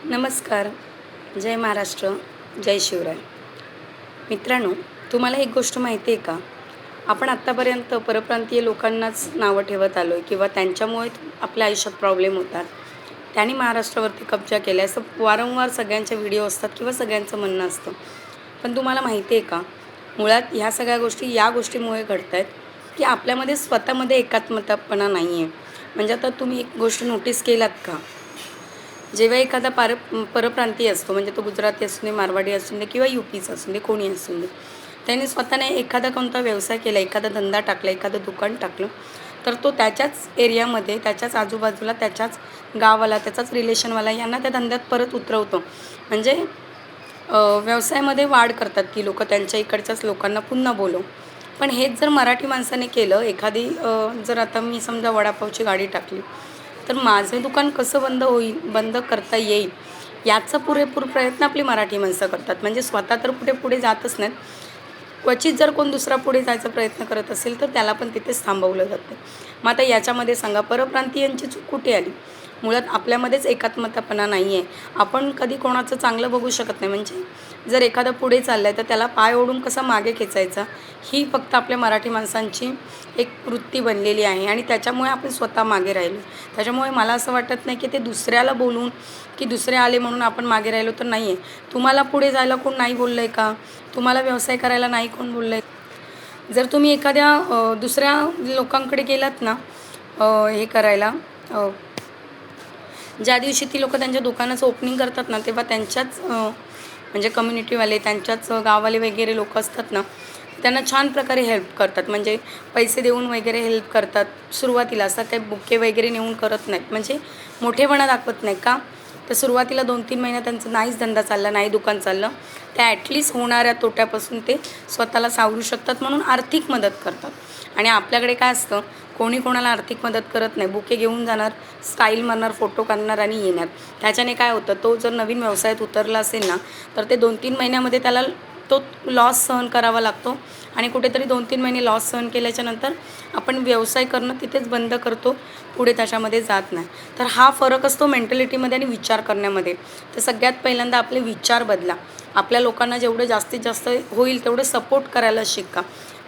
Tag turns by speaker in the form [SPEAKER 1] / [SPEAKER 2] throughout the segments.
[SPEAKER 1] नमस्कार. जय महाराष्ट्र. जय शिवराय. मित्रांनो, तुम्हाला एक गोष्ट माहिती आहे का? आपण आत्तापर्यंत परप्रांतीय लोकांनाच नावं ठेवत आलो आहे किंवा त्यांच्यामुळे आपल्या आयुष्यात प्रॉब्लेम होतात. त्यांनी महाराष्ट्रावरती कब्जा केला आहे, असं वारंवार सगळ्यांचे व्हिडिओ असतात किंवा सगळ्यांचं म्हणणं असतं. पण तुम्हाला माहिती आहे का? मुळात ह्या सगळ्या गोष्टी या गोष्टीमुळे घडत आहेत, की आपल्यामध्ये स्वतःमध्ये एकात्मतापणा नाही आहे. म्हणजे आता तुम्ही एक गोष्ट नोटीस केलात का? जेव्हा एखादा परप्रांतीय असतो म्हणजे तो गुजराती असू दे, मारवाडी असू दे किंवा यूपीचा असू दे, कोणी असू दे. त्याने स्वतःने एखादा कोणता व्यवसाय केला, एखादा धंदा टाकला, एखादं दुकान टाकलं, तर तो त्याच्याच एरियामध्ये, त्याच्याच आजूबाजूला, त्याच्याच गावाला, त्याचाच रिलेशनवाला यांना त्या धंद्यात परत उतरवतो. म्हणजे व्यवसायामध्ये वाढ करतात ती लोकं त्यांच्या इकडच्याच लोकांना पुन्हा बोलवून. पण हेच जर मराठी माणसाने केलं, एखादी जर आता मी समजा वडापावची गाडी टाकली, तर माझं दुकान कसं बंद होईल, बंद करता येईल, याचा पुरेपूर प्रयत्न आपली मराठी माणसं करतात. म्हणजे स्वतः तर कुठे पुढे जातच नाहीत. क्वचित जर कोण दुसरा पुढे जायचा प्रयत्न करत असेल, तर त्याला पण तिथेच थांबवलं जातं. मग आता याच्यामध्ये सांगा परप्रांतीयांची चूक कुठे आली? मुळात आपल्यामध्येच एकात्मतापणा नाही आहे. आपण कधी कोणाचं चांगलं बघू शकत नाही. म्हणजे जर एखादा पुढे चालला आहे, तर त्याला पाय ओढून कसा मागे खेचायचा, ही फक्त आपल्या मराठी माणसांची एक वृत्ती बनलेली आहे आणि त्याच्यामुळे आपण स्वतः मागे राहिलो. त्याच्यामुळे मला असं वाटत नाही, की ते दुसऱ्याला बोलून, की दुसरे आले म्हणून आपण मागे राहिलो, तर नाही आहे. तुम्हाला पुढे जायला कोण नाही बोललं आहे का? तुम्हाला व्यवसाय करायला नाही कोण बोललं आहे? जर तुम्ही एखाद्या दुसऱ्या लोकांकडे गेलात ना, हे करायला, ज्या दिवशी ती लोकं त्यांच्या दुकानाचं ओपनिंग करतात ना, तेव्हा त्यांच्याच म्हणजे कम्युनिटीवाले, त्यांच्याच गाववाले वगैरे लोकं असतात ना, त्यांना छान प्रकारे हेल्प करतात. म्हणजे पैसे देऊन वगैरे हेल्प करतात. सुरुवातीला असं काही बुके वगैरे नेऊन करत नाहीत. म्हणजे मोठेपणा दाखवत नाही का? तर सुरुवातीला 2-3 महिना त्यांचा नाहीच धंदा चालला, नाही दुकान चाललं. त्या ॲटलीस्ट होणाऱ्या तोट्यापासून ते स्वतःला सावरू शकतात म्हणून आर्थिक मदत करतात. आणि आपल्याकडे काय असतं, कोणी कोणाला आर्थिक मदत करत नाही. बुके घेऊन जाणार, स्टाईल मारणार, फोटो काढणार आणि येणार. त्याच्याने काय होतं, तो जर नवीन व्यवसायात उतरला असेल ना, तर ते 2-3 महिन्यामध्ये त्याला तो लॉस सहन करावा लागतो आणि कुठेतरी 2-3 महिने लॉस सहन केल्याच्यानंतर आपण व्यवसाय करणं तिथेच बंद करतो, पुढे त्याच्यामध्ये जात नाही. तर हा फरक असतो मेंटॅलिटीमध्ये आणि विचार करण्यामध्ये. तर सगळ्यात पहिल्यांदा आपले विचार बदला. आपल्या लोकांना जेवढं जास्तीत जास्त होईल तेवढं सपोर्ट करायला शिका.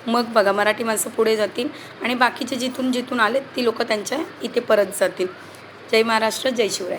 [SPEAKER 1] मग बघा मराठी माणसं पुढे जातील आणि बाकीचे जिथून जिथून आलेत ती लोकं त्यांच्या इथे परत जातील. जय महाराष्ट्र, जय शिवराय.